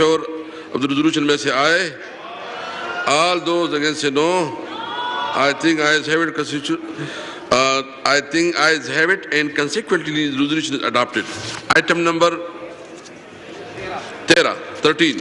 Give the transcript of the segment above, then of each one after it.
favor of the resolution may say aye. All those against say no. I think ayes have it. I think ayes have it, and consequently the resolution is adopted. Item number 13.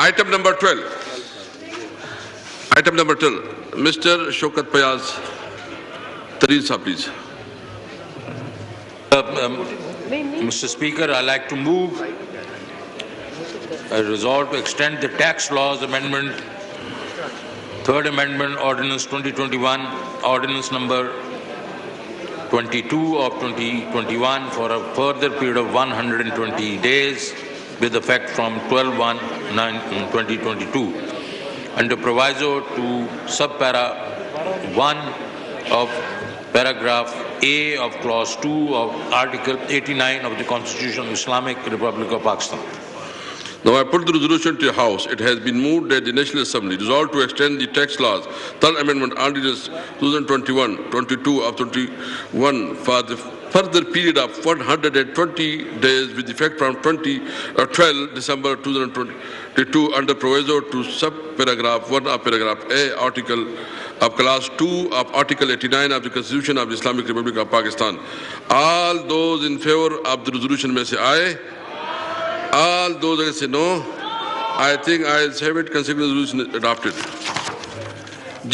Item number 12. Mr. Shaukat Fayaz Tareen Saab, please. Mr. Speaker, I'd like to move a resolve to extend the tax laws amendment, third amendment, ordinance 2021, ordinance number 22 of 2021 for a further period of 120 days with effect from 12/1/2022 under proviso to subpara 1 of paragraph A of clause 2 of article 89 of the Constitution of Islamic Republic of Pakistan. Now I put the resolution to the House. It has been moved that the National Assembly resolve to extend the tax laws, third amendment ordinance 2021-22 of 21 for the further period of 120 days with effect from 12 December 2022 under proviso to subparagraph 1 of paragraph A article of class 2 of article 89 of the Constitution of the Islamic Republic of Pakistan. All those in favor of the resolution may say aye. All those against say no. I think ayes have it. Consequent resolution is adopted.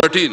13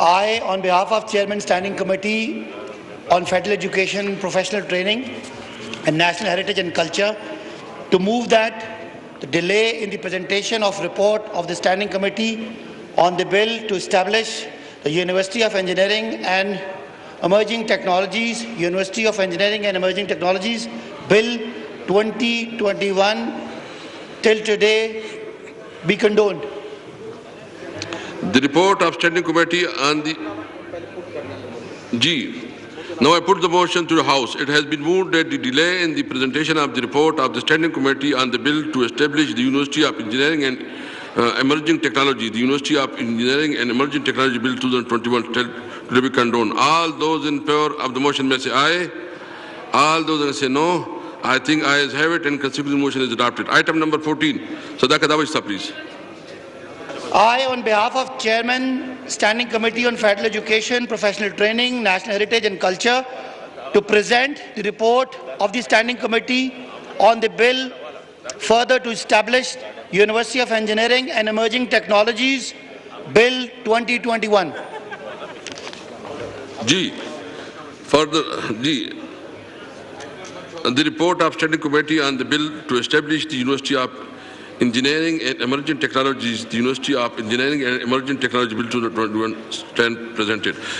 I, on behalf of Chairman Standing Committee on Federal Education, Professional Training and National Heritage and Culture, to move that the delay in the presentation of report of the Standing Committee on the bill to establish the University of Engineering and Emerging Technologies, University of Engineering and Emerging Technologies, Bill 2021 till today be condoned. The report of Standing Committee on the G. Now I put the motion to the House. It has been moved that the delay in the presentation of the report of the Standing Committee on the bill to establish the University of Engineering and Emerging Technology, the University of Engineering and Emerging Technology Bill 2021 to be condoned. All those in favor of the motion may say aye. All those that say no. I think ayes have it, and consequent motion is adopted. Item number 14. Sadakat Awash, please. I, on behalf of Chairman Standing Committee on Federal Education, Professional Training, National Heritage and Culture, to present the report of the Standing Committee on the bill further to establish University of Engineering and Emerging Technologies, Bill 2021. G. Further, G. The report of Standing Committee on the bill to establish the University of Engineering and Emerging Technologies, the University of Engineering and Emerging Technology Bill 2021 stand presented.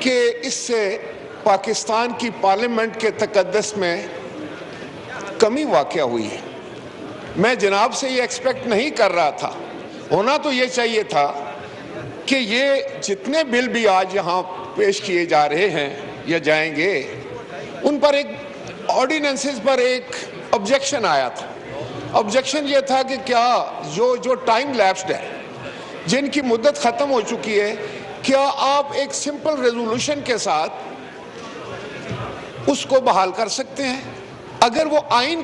کہ اس سے پاکستان کی parliament کے تقدس میں کمی واقع ہوئی ہے. میں جناب سے یہ ایکسپیکٹ نہیں کر رہا تھا. ہونا تو یہ چاہیے تھا کہ یہ جتنے بل بھی آج یہاں پیش کیے جا رہے ہیں یا جائیں گے, ان پر ایک آرڈیننسز پر ایک آبجیکشن آیا تھا. آبجیکشن یہ تھا کہ کیا جو ٹائم لیپسڈ ہے, جن کی مدت ختم ہو چکی ہے, کیا آپ ایک سمپل ریزولوشن کے ساتھ اس کو بحال کر سکتے ہیں؟ اگر وہ آئین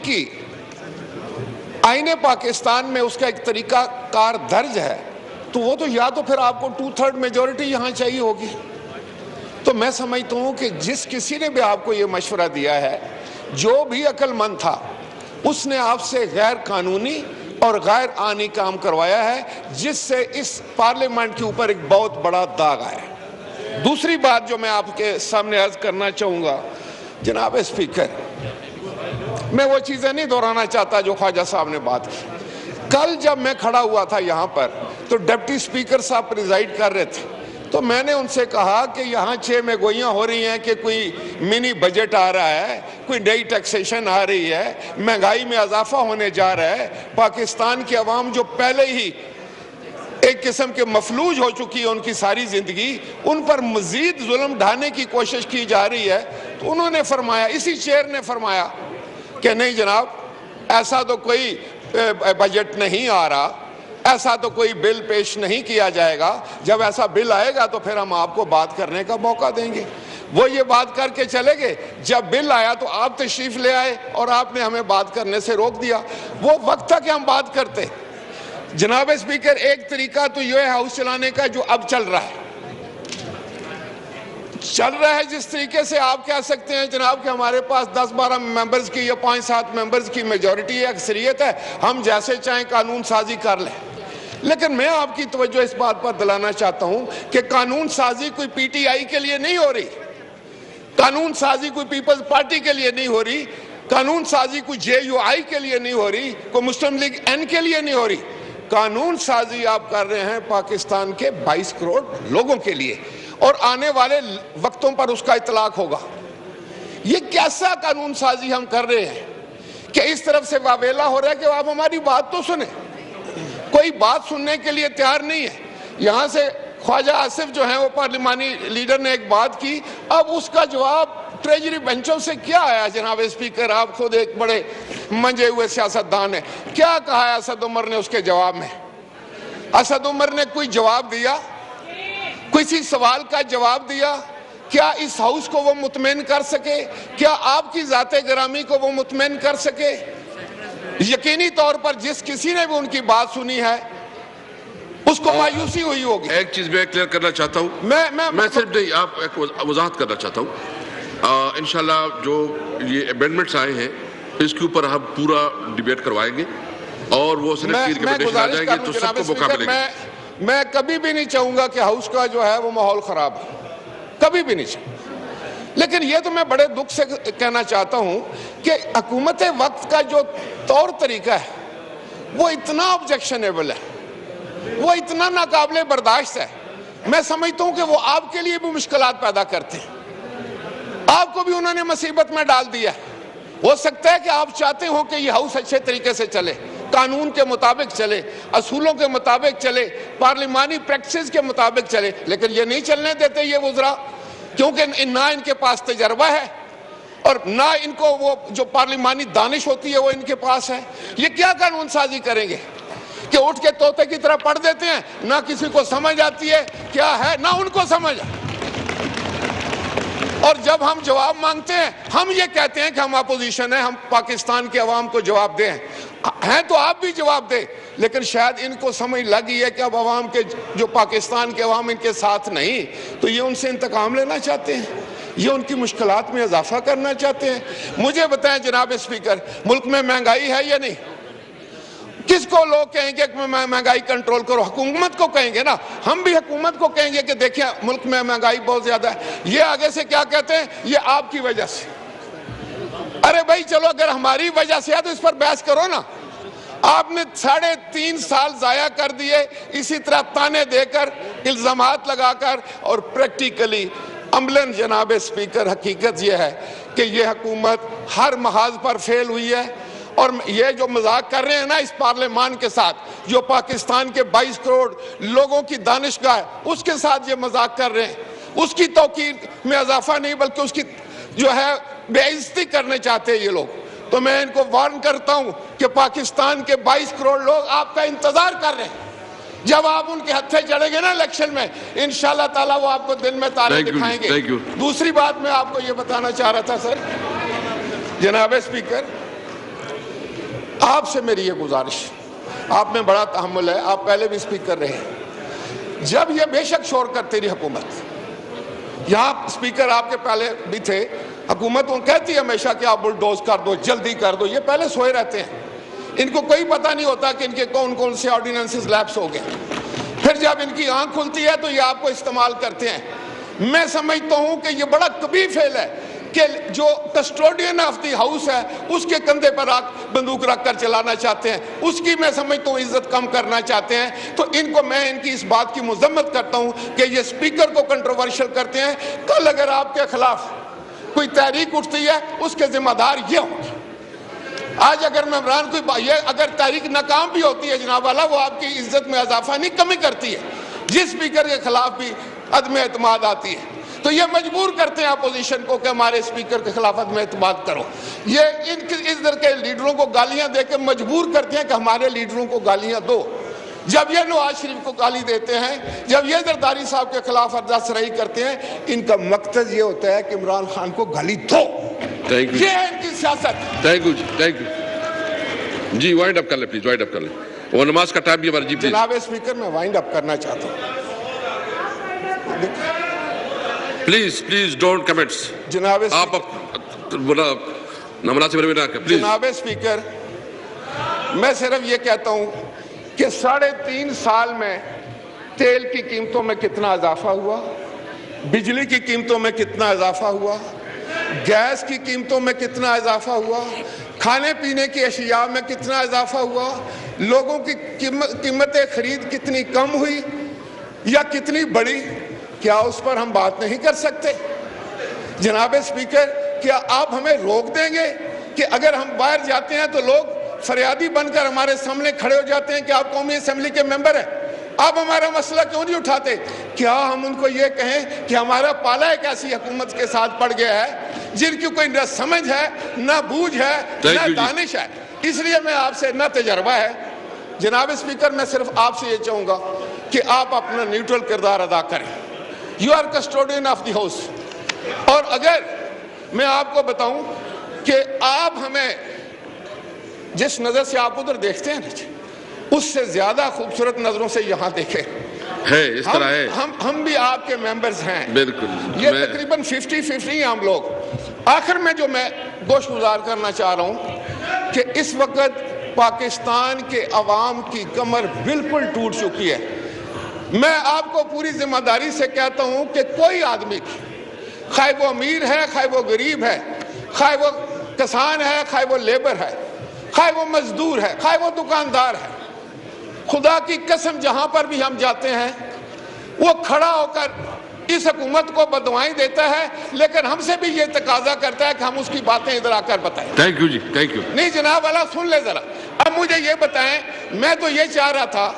پاکستان میں اس کا ایک طریقہ کار درج ہے تو وہ تو یا تو پھر آپ کو 2/3 میجورٹی یہاں چاہیے ہوگی. تو میں سمجھتا ہوں کہ جس کسی نے بھی آپ کو یہ مشورہ دیا ہے, جو بھی عقل مند تھا, اس نے آپ سے غیر قانونی اور غیر آئینی کام کروایا ہے, جس سے اس پارلیمنٹ کے اوپر ایک بہت بڑا داغ آیا ہے. دوسری بات جو میں آپ کے سامنے عرض کرنا چاہوں گا, جناب اسپیکر, میں وہ چیزیں نہیں دہرانا چاہتا جو خواجہ صاحب نے بات کی. کل جب میں کھڑا ہوا تھا یہاں پر تو ڈپٹی اسپیکر صاحب پریزائڈ کر رہے تھے, تو میں نے ان سے کہا کہ یہاں 6 میں گوئیاں ہو رہی ہیں کہ کوئی منی بجٹ آ رہا ہے, کوئی نئی ٹیکسیشن آ رہی ہے, مہنگائی میں اضافہ ہونے جا رہا ہے, پاکستان کی عوام جو پہلے ہی ایک قسم کے مفلوج ہو چکی ہے ان کی ساری زندگی, ان پر مزید ظلم ڈھانے کی کوشش کی جا رہی ہے. تو انہوں نے فرمایا, اسی چیئر نے فرمایا کہ نہیں جناب, ایسا تو کوئی بجٹ نہیں آ رہا, ایسا تو کوئی بل پیش نہیں کیا جائے گا, جب ایسا بل آئے گا تو پھر ہم آپ کو بات کرنے کا موقع دیں گے. وہ یہ بات کر کے چلے گئے. جب بل آیا تو آپ تشریف لے آئے اور آپ نے ہمیں بات کرنے سے روک دیا. وہ وقت تھا کہ ہم بات کرتے. جناب اسپیکر, ایک طریقہ تو یہ ہے ہاؤس چلانے کا جو اب چل رہا ہے جس طریقے سے آپ کہہ سکتے ہیں جناب کہ ہمارے پاس 10-12 ممبرز کی یا 5-7 ممبرز کی میجورٹی ہے, اکثریت ہے, ہم جیسے چاہیں قانون سازی کر لیں. لیکن میں آپ کی توجہ اس بات پر دلانا چاہتا ہوں کہ قانون سازی کوئی پی ٹی آئی کے لیے نہیں ہو رہی, قانون سازی کوئی پیپلز پارٹی کے لیے نہیں ہو رہی, قانون سازی کوئی جے یو آئی کے لیے نہیں ہو رہی, کوئی مسلم لیگ این کے لیے نہیں ہو رہی. قانون سازی آپ کر رہے ہیں پاکستان کے 22 کروڑ لوگوں کے لیے, اور آنے والے وقتوں پر اس کا اطلاق ہوگا. یہ کیسا قانون سازی ہم کر رہے ہیں کہ اس طرف سے واویلا ہو رہا ہے کہ آپ ہماری بات تو سنیں. کوئی بات سننے کے لیے تیار نہیں ہے. یہاں سے خواجہ آصف جو ہیں وہ پارلیمانی لیڈر نے ایک بات کی, اب اس کا جواب ٹریجری بینچوں سے کیا آیا؟ جناب اسپیکر, آپ خود ایک بڑے منجے ہوئے سیاستدان ہیں, کیا کہا ہے اسد عمر نے اس کے جواب میں؟ اسد عمر نے کوئی جواب دیا؟ کسی سوال کا جواب دیا؟ کیا اس ہاؤس کو وہ مطمئن کر سکے؟ کیا آپ کی ذات گرامی کو وہ مطمئن کر سکے؟ یقینی طور پر جس کسی نے بھی ان کی بات سنی ہے اس کو مایوسی ہوئی ہوگی. ایک چیز میں کلیئر کرنا چاہتا ہوں, میں صرف نہیں, آپ ایک وضاحت کرنا چاہتا ہوں. انشاءاللہ جو یہ امینڈمنٹس آئے ہیں اس کے اوپر ہم پورا ڈیبیٹ کروائیں گے اور وہ سینیٹ کی ریکمنڈیشن آ جائیں گے تو سب کو موقع ملے گا. میں کبھی بھی نہیں چاہوں گا کہ ہاؤس کا جو ہے وہ ماحول خراب ہے, کبھی بھی نہیں چاہوں. لیکن یہ تو میں بڑے دکھ سے کہنا چاہتا ہوں کہ حکومت وقت کا جو طور طریقہ ہے وہ اتنا آبجیکشنیبل ہے, وہ اتنا ناقابل برداشت ہے. میں سمجھتا ہوں کہ وہ آپ کے لیے بھی مشکلات پیدا کرتے ہیں, آپ کو بھی انہوں نے مصیبت میں ڈال دیا. ہو سکتا ہے کہ آپ چاہتے ہو کہ یہ ہاؤس اچھے طریقے سے چلے, قانون کے مطابق چلے, اصولوں کے مطابق چلے, پارلیمانی پریکٹسز کے مطابق چلے, لیکن یہ نہیں چلنے دیتے یہ وزراء, کیونکہ نہ ان کے پاس تجربہ ہے اور نہ ان کو وہ جو پارلیمانی دانش ہوتی ہے وہ ان کے پاس ہے. یہ کیا قانون سازی کریں گے کہ اٹھ کے طوطے کی طرح پڑھ دیتے ہیں, نہ کسی کو سمجھ آتی ہے کیا ہے, نہ ان کو سمجھ. اور جب ہم جواب مانگتے ہیں ہم یہ کہتے ہیں کہ ہم اپوزیشن ہیں, ہم پاکستان کے عوام کو جواب دیں. ہیں تو آپ بھی جواب دیں, لیکن شاید ان کو سمجھ لگی ہے کہ اب عوام کے جو پاکستان کے عوام ان کے ساتھ نہیں, تو یہ ان سے انتقام لینا چاہتے ہیں, یہ ان کی مشکلات میں اضافہ کرنا چاہتے ہیں. مجھے بتائیں جناب اسپیکر, ملک میں مہنگائی ہے یا نہیں؟ کس کو لوگ کہیں گے کہ مہنگائی کنٹرول کرو؟ حکومت کو کہیں گے نا. ہم بھی حکومت کو کہیں گے کہ دیکھیں ملک میں مہنگائی بہت زیادہ ہے. یہ آگے سے کیا کہتے ہیں, یہ آپ کی وجہ سے. ارے بھائی چلو, اگر ہماری وجہ سے ہے تو اس پر بحث کرو نا. آپ نے 3.5 سال ضائع کر دیے اسی طرح تانے دے کر, الزامات لگا کر, اور پریکٹیکلی عملاً جناب اسپیکر حقیقت یہ ہے کہ یہ حکومت ہر محاذ پر فیل ہوئی ہے، اور یہ جو مذاق کر رہے ہیں نا اس پارلیمان کے ساتھ، جو پاکستان کے 22 کروڑ لوگوں کی دانشگاہ ہے اس کے ساتھ یہ مذاق کر رہے ہیں، اس کی توقیر میں اضافہ نہیں بلکہ اس کی جو ہے بے عزتی کرنے چاہتے ہیں یہ لوگ۔ تو میں ان کو وارن کرتا ہوں کہ پاکستان کے 22 کروڑ لوگ آپ کا انتظار کر رہے ہیں، جب آپ ان کے ہتھے چڑھیں گے نا الیکشن میں انشاءاللہ تعالیٰ وہ آپ کو دن میں تارے دکھائیں گے۔ دوسری بات میں آپ کو یہ بتانا چاہ رہا تھا سر، جناب اسپیکر آپ سے میری یہ گزارش، آپ میں بڑا تحمل ہے، آپ پہلے بھی اسپیکر رہے، جب یہ بے شک شور کرتی رہی حکومت، یہاں اسپیکر آپ کے پہلے بھی تھے، حکومت وہ کہتی ہے ہمیشہ کہ آپ بلڈوز کر دو، جلدی کر دو، یہ پہلے سوئے رہتے ہیں، ان کو کوئی پتہ نہیں ہوتا کہ ان کے کون کون سے آرڈیننسز لیپس ہو گئے، پھر جب ان کی آنکھ کھلتی ہے تو یہ آپ کو استعمال کرتے ہیں۔ میں سمجھتا ہوں کہ یہ بڑا کبھی فیل ہے کہ جو کسٹوڈین آف دی ہاؤس ہے اس کے کندھے پر بندوق رکھ کر چلانا چاہتے ہیں، اس کی میں سمجھتا ہوں عزت کم کرنا چاہتے ہیں، تو ان کو میں ان کی اس بات کی مذمت کرتا ہوں کہ یہ اسپیکر کو کنٹروورشل کرتے ہیں۔ کل اگر آپ کے خلاف کوئی تحریک اٹھتی ہے اس کے ذمہ دار یہ ہوں گے۔ آج اگر ممبران کوئی اگر تحریک ناکام بھی ہوتی ہے جناب والا، وہ آپ کی عزت میں اضافہ نہیں کمی کرتی ہے، جس اسپیکر کے خلاف بھی عدم اعتماد آتی ہے تو یہ مجبور کرتے ہیں اپوزیشن کو کہ ہمارے اسپیکر کے خلاف عدم اعتماد کرو، یہ اس طرح کے لیڈروں کو گالیاں دے کے مجبور کرتے ہیں کہ ہمارے لیڈروں کو گالیاں دو۔ جب یہ نواز شریف کو گالی دیتے ہیں، جب یہ زرداری صاحب کے خلاف ارزہ سرائی کرتے ہیں، ان کا مقصد یہ ہوتا ہے کہ عمران خان کو گالی دو، یہ ہے ان کی سیاست۔ تھینک یو جی وائنڈ اپ کر لیں پلیز، وائنڈ اپ کر لیں، وہ نماز کا ٹائم بھی ہمارا جی پلیز۔ جناب اسپیکر میں وائنڈ اپ کرنا چاہتا ہوں، پلیز ڈونٹ کمنٹس، جناب آپ نامناسب رویہ نہ کریں پلیز۔ جناب اسپیکر میں صرف یہ کہتا ہوں کہ 3.5 سال میں تیل کی قیمتوں میں کتنا اضافہ ہوا، بجلی کی قیمتوں میں کتنا اضافہ ہوا، گیس کی قیمتوں میں کتنا اضافہ ہوا، کھانے پینے کی اشیاء میں کتنا اضافہ ہوا، لوگوں کی قیمتیں خرید کتنی کم ہوئی یا کتنی بڑی، کیا اس پر ہم بات نہیں کر سکتے؟ جناب اسپیکر کیا آپ ہمیں روک دیں گے کہ اگر ہم باہر جاتے ہیں تو لوگ فریادی بن کر ہمارے سامنے کھڑے ہو جاتے ہیں کہ آپ قومی اسمبلی کے ممبر ہیں، آپ ہمارا مسئلہ کیوں نہیں اٹھاتے؟ کیا ہم ان کو یہ کہیں کہ ہمارا پالا ایک ایسی حکومت کے ساتھ پڑ گیا ہے جن کی کوئی نہ سمجھ ہے نہ بوجھ ہے نہ دانش ہے، اس لیے میں آپ سے نہ تجربہ ہے۔ جناب اسپیکر میں صرف آپ سے یہ چاہوں گا کہ آپ اپنا نیوٹرل کردار ادا کریں، you are custodian of the house, اور اگر میں آپ کو بتاؤں کہ آپ ہمیں جس نظر سے آپ ادھر دیکھتے ہیں اس سے زیادہ خوبصورت نظروں سے یہاں دیکھیں، ہے اس طرح ہے، ہم بھی آپ کے ممبرز ہیں، بالکل یہ تقریباً 50-50 ہم لوگ۔ آخر میں جو میں گوش گزار کرنا چاہ رہا ہوں کہ اس وقت پاکستان کے عوام کی کمر بالکل ٹوٹ چکی ہے۔ میں آپ کو پوری ذمہ داری سے کہتا ہوں کہ کوئی آدمی خواہ وہ امیر ہے خواہ وہ غریب ہے، خواہ وہ کسان ہے خواہ وہ لیبر ہے، خواہ وہ مزدور ہے خواہ وہ دکاندار ہے، خدا کی قسم جہاں پر بھی ہم جاتے ہیں وہ کھڑا ہو کر اس حکومت کو بددعائیں دیتا ہے، لیکن ہم سے بھی یہ تقاضا کرتا ہے کہ ہم اس کی باتیں ادھر آ کر بتائیں۔ تھینک یو جی، تھینک یو۔ نہیں جناب والا سن لے ذرا، اب مجھے یہ بتائیں، میں تو یہ چاہ رہا تھا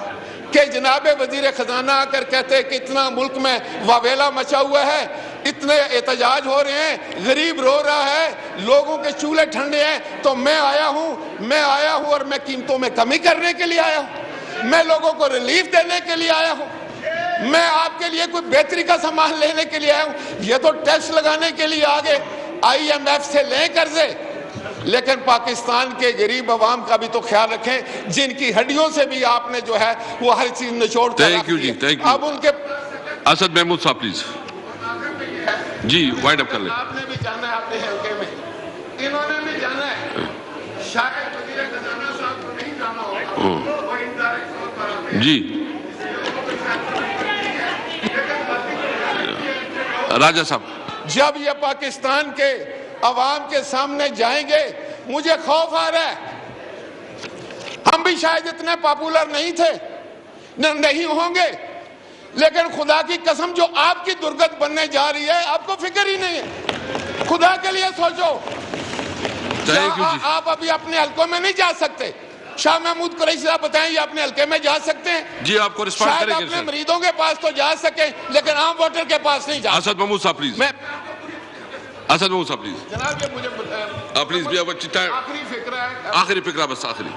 کہ جناب وزیر خزانہ آ کر کہتے کہ اتنا ملک میں واویلا مچا ہوا ہے، اتنے احتجاج ہو رہے ہیں، غریب رو رہا ہے، لوگوں کے چولہے ٹھنڈے ہیں، تو میں آیا ہوں اور میں قیمتوں میں کمی کرنے کے لیے آیا ہوں، میں لوگوں کو ریلیف دینے کے لیے آیا ہوں، میں آپ کے لیے کوئی بہتری کا سامان لینے کے لیے آیا ہوں۔ یہ تو ٹیکس لگانے کے لیے آگے IMF سے لیں قرضے، لیکن پاکستان کے غریب عوام کا بھی تو خیال رکھیں جن کی ہڈیوں سے بھی آپ نے جو ہے وہ ہر چیز نچوڑ کر رکھ دی ہے۔ اب ان کے اسد محمود صاحب پلیز جی وائنڈ اپ کر لیں۔ آپ نے بھی جانا ہے اپنے حلقے میں، انہوں نے بھی جانا ہے، شاید وزیر خزانہ صاحب کو نہیں جانا ہوگا، وہ انڈائریکٹ طور پر جی راجہ صاحب، جب یہ پاکستان کے عوام کے سامنے جائیں گے مجھے خوف آ رہا ہے، ہم بھی شاید اتنے پاپولر نہیں تھے، نہیں ہوں گے، لیکن خدا کی قسم جو آپ کی درگت بننے جا رہی ہے آپ کو فکر ہی نہیں ہے. خدا کے لیے سوچو. آپ ابھی اپنے حلقوں میں نہیں جا سکتے. شاہ محمود قریشی صاحب بتائیں یہ اپنے حلقے میں جا سکتے ہیں؟ جی آپ کو رسپانس شاید کریں گے اپنے مریدوں کے پاس تو جا سکیں لیکن عام ووٹر کے پاس نہیں جا سکتے. اسد محمود صاحب پلیز. اسد محمود صاحب پلیز. جناب یہ مجھے پلیز بھی اب اچھی ٹائم. آخری فکرہ ہے. آخری فکرہ بس آخری.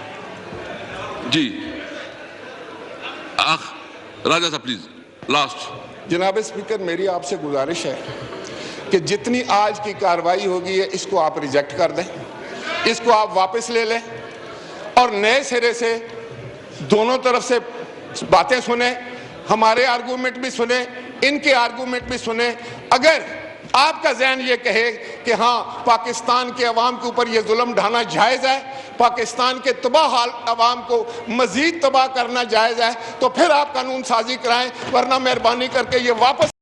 جی راجہ صاحب پلیز لاسٹ. جناب اسپیکر میری آپ سے گزارش ہے کہ جتنی آج کی کارروائی ہوگی ہے اس کو آپ ریجیکٹ کر دیں, اس کو آپ واپس لے لیں اور نئے سرے سے دونوں طرف سے باتیں سنیں, ہمارے آرگومنٹ بھی سنیں, ان کے آرگومنٹ بھی سنیں. اگر آپ کا ذہن یہ کہے کہ ہاں پاکستان کے عوام کے اوپر یہ ظلم ڈھانا جائز ہے, پاکستان کے تباہ حال عوام کو مزید تباہ کرنا جائز ہے, تو پھر آپ قانون سازی کرائیں, ورنہ مہربانی کر کے یہ واپس